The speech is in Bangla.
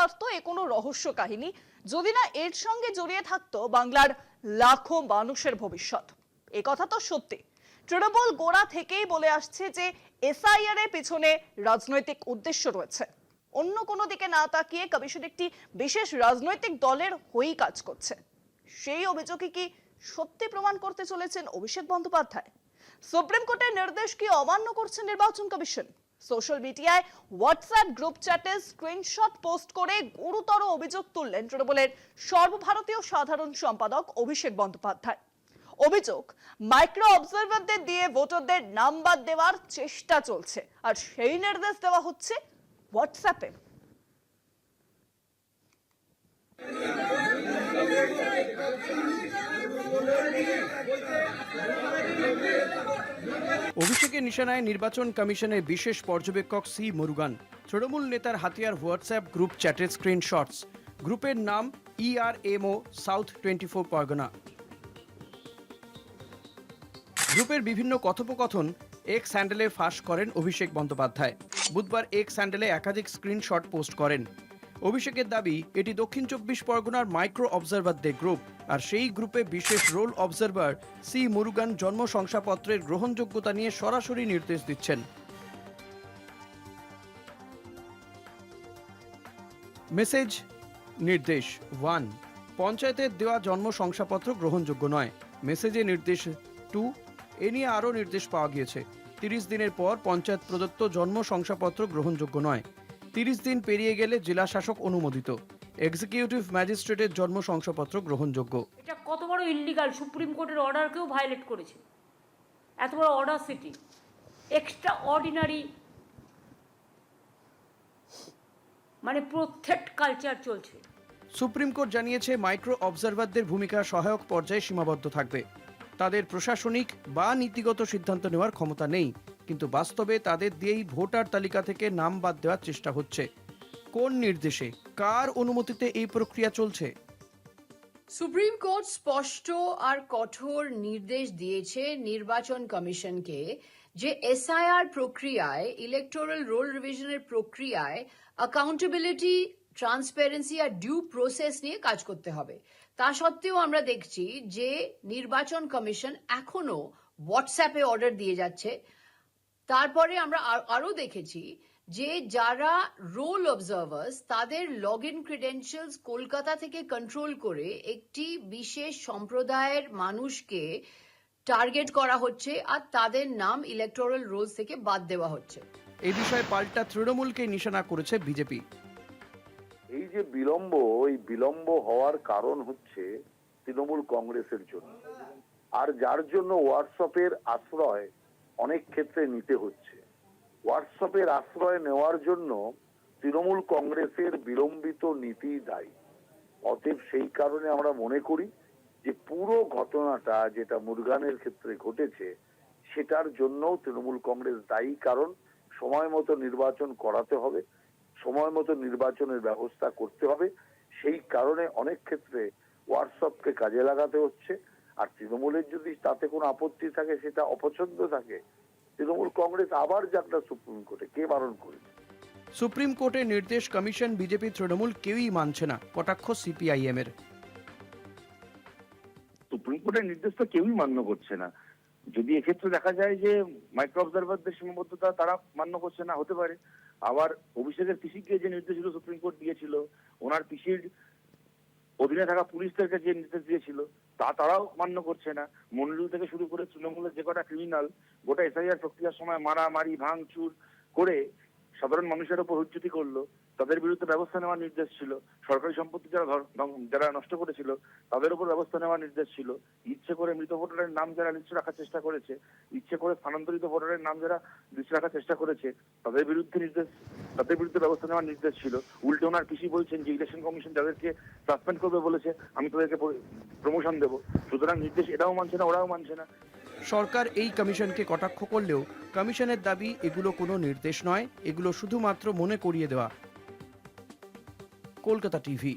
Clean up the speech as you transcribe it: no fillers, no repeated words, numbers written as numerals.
পারতো এ কোনো রহস্য কাহিনী যদি না এর সঙ্গে জড়িয়ে থাকতো বাংলার লাখো মানুষের ভবিষ্যৎ। এ কথা তো সত্যি। তৃণমূল গোড়া থেকেই বলে আসছে যে এসআইআর এর পিছনে রাজনৈতিক উদ্দেশ্য রয়েছে। অন্য কোনো দিকে না তাকিয়ে কমিশন একটি বিশেষ রাজনৈতিক দলের হয়েই কাজ করছে। সেই অভিযোগে কি সত্যি প্রমাণ করতে চলেছেন অভিষেক বন্দ্যোপাধ্যায়? সুপ্রিম কোর্টের নির্দেশ কি অমান্য করছে নির্বাচন কমিশন? সোশ্যাল মিডিয়ায় হোয়াটসঅ্যাপ গ্রুপ চ্যাটে স্ক্রিনশট পোস্ট করে গুরুতর অভিযোগ তুললেন তৃণমূলের সর্বভারতীয় সাধারণ সম্পাদক অভিষেক বন্দ্যোপাধ্যায়। অভিযোগ, মাইক্রো অবজারভারদের দিয়ে ভোটারদের নাম বাদ দেওয়ার চেষ্টা চলছে, আর সেই নির্দেশ দেওয়া হচ্ছে হোয়াটসঅ্যাপে। অভিষেকের নিশানায় নির্বাচন কমিশনের বিশেষ পর্যবেক্ষক সি মুরুগান। তৃণমূল নেতার হাতিয়ার হোয়াটসঅ্যাপ গ্রুপ চ্যাটের স্ক্রিনশটস। গ্রুপের নাম ERMO সাউথ 24 পরগনা। গ্রুপের বিভিন্ন কথোপকথন এক্স হ্যান্ডেলে ফাঁস করেন অভিষেক বন্দ্যোপাধ্যায়। বুধবার এক্স হ্যান্ডেলে একাধিক স্ক্রিনশট পোস্ট করেন। অভিষেকের দাবি এটি দক্ষিণ 24 পরগনার মাইক্রো অবজারভারদের গ্রুপ, আর সেই গ্রুপে বিশেষ রোল অবজারভার সি মুরুগান জন্ম শংসাপত্রের গ্রহণযোগ্যতা নিয়ে সরাসরি নির্দেশ দিচ্ছেন। মেসেজ নির্দেশ 1, পঞ্চায়েতের দেওয়া জন্ম শংসাপত্র গ্রহণযোগ্য নয়। মেসেজে নির্দেশ 2, এ নিয়ে আরও নির্দেশ পাওয়া গিয়েছে। 30 দিনের পর পঞ্চায়েত প্রদত্ত জন্ম শংসাপত্র গ্রহণযোগ্য নয়। 30 দিন পেরিয়ে গেলে জেলা শাসক অনুমোদিত এক্সিকিউটিভ ম্যাজিস্ট্রেটের জন্ম শংসাপত্র গ্রহণযোগ্য। এটা কত বড় ইল্লিগাল! সুপ্রিম কোর্টের অর্ডারকেও ভায়োলেট করেছে। এত বড় অর্ডার সিটি, এক্সট্রা অর্ডিনারি, মানে প্রত্যেক কালচার চলছে। সুপ্রিম কোর্ট জানিয়েছে মাইক্রো অবজারভারদের ভূমিকা সহায়ক পর্যায়ে সীমাবদ্ধ থাকবে। তাদের প্রশাসনিক বা নীতিগত সিদ্ধান্ত নেওয়ার ক্ষমতা নেই, কিন্তু বাস্তবে তাদের দিয়েই ভোটার তালিকা থেকে নাম বাদ দেওয়ার চেষ্টা হচ্ছে। কোন নির্দেশে, কার অনুমতিতে এই প্রক্রিয়া চলছে? সুপ্রিম কোর্ট স্পষ্ট আর কঠোর নির্দেশ দিয়েছে নির্বাচন কমিশনকে যে এসআইআর প্রক্রিয়ায়, ইলেকটোরাল রোল রিভিশনের প্রক্রিয়ায় অ্যাকাউন্টেবিলিটি, ট্রান্সপারেন্সি আর ডিউ প্রসেস নিয়ে কাজ করতে হবে। তা সত্ত্বেও আমরা দেখছি যে নির্বাচন কমিশন এখনো হোয়াটসঅ্যাপে অর্ডার দিয়ে যাচ্ছে। তারপরে আমরা আরো দেখেছি যে যারা রোল অবজার্ভার্স, তাদের লগ ইন ক্রিডেন্সিয়ালস কলকাতা থেকে কন্ট্রোল করে একটি বিশেষ সম্প্রদায়ের মানুষকে টার্গেট করা হচ্ছে আর তাদের নাম ইলেকটোরাল রোলস থেকে বাদ দেওয়া হচ্ছে। এই বিষয়ে পাল্টা তৃণমূলকে নিশানা করেছে বিজেপি। এই যে বিলম্ব হওয়ার কারণ হচ্ছে তৃণমূল কংগ্রেসের জন্য, আর যার জন্য হোয়াটসঅ্যাপের আশ্রয় অনেক ক্ষেত্রে নিতে হচ্ছে। হোয়াটসঅ্যাপের আশ্রয় নেওয়ার জন্য তৃণমূল কংগ্রেসের বিলম্বিত নীতি দায়ী। অতএব সেই কারণে আমরা মনে করি যে পুরো ঘটনাটা যেটা মুরগানের ক্ষেত্রে ঘটেছে সেটার জন্য তৃণমূল কংগ্রেস দায়ী, কারণ সময় মতো নির্বাচন করাতে হবে, সময় মতো নির্বাচনের ব্যবস্থা করতে হবে। সেই কারণে অনেক ক্ষেত্রে হোয়াটসঅ্যাপকে কাজে লাগাতে হচ্ছে। আর তৃণমূলের যদি তাতে কোনো আপত্তি থাকে, সেটা অপছন্দ থাকে, তৃণমূল কংগ্রেস আবার যাকটা সুপ্রিম কোর্টে, কে বারণ করেছে? সুপ্রিম কোর্টের নির্দেশ কমিশন, বিজেপি, তৃণমূল কেউই মানছে না, কটাক্ষ সিপিআইএম এর। সুপ্রিম কোর্টের নির্দেশ তো কেউই মান্য করছে না। যদি এক্ষেত্রে দেখা যায় যে মাইক্রো অবজারভারদের সীমাবদ্ধতা তারা মান্য করছে না, হতে পারে। আবার অভিষেকের পিসিকে যে নির্দেশগুলো সুপ্রিম কোর্ট দিয়েছিল, ওনার পিসির অধীনে থাকা পুলিশদেরকে যে নির্দেশ দিয়েছিল তা তারাও মান্য করছে না। মনিরুল থেকে শুরু করে তৃণমূলের যে কটা ক্রিমিনাল গোটা এসআইআর প্রক্রিয়ার সময় মারামারি ভাঙচুর করে সাধারণ মানুষের উপর হুজ্জতি করলো, তাদের বিরুদ্ধে ব্যবস্থা নেওয়ার নির্দেশ ছিল। সরকারি সম্পত্তি যারা নষ্ট করেছিল তাদের উপর ব্যবস্থা নেওয়ার নির্দেশ ছিল। ইচ্ছে করে মৃত ভোটারের নাম যারা লিস্টে রাখার চেষ্টা করেছে, ইচ্ছে করে স্থানান্তরিত ভোটারের নাম যারা লিস্টে রাখার চেষ্টা করেছে, তাদের বিরুদ্ধে ব্যবস্থা নেওয়ার নির্দেশ ছিল। উল্টে ওনার পিসি বলছেন যে ইলেকশন কমিশন যাদেরকে সাসপেন্ড করবে বলেছে, আমি তাদেরকে প্রমোশন দেবো। সুতরাং নির্দেশ এটাও মানছে না, ওরাও মানছে না। সরকার এই কমিশনকে কটাক্ষ করলেও কমিশনের দাবি এগুলো কোনো নির্দেশ নয়, এগুলো শুধুমাত্র মনে করিয়ে দেওয়া। কলকাতা টিভি।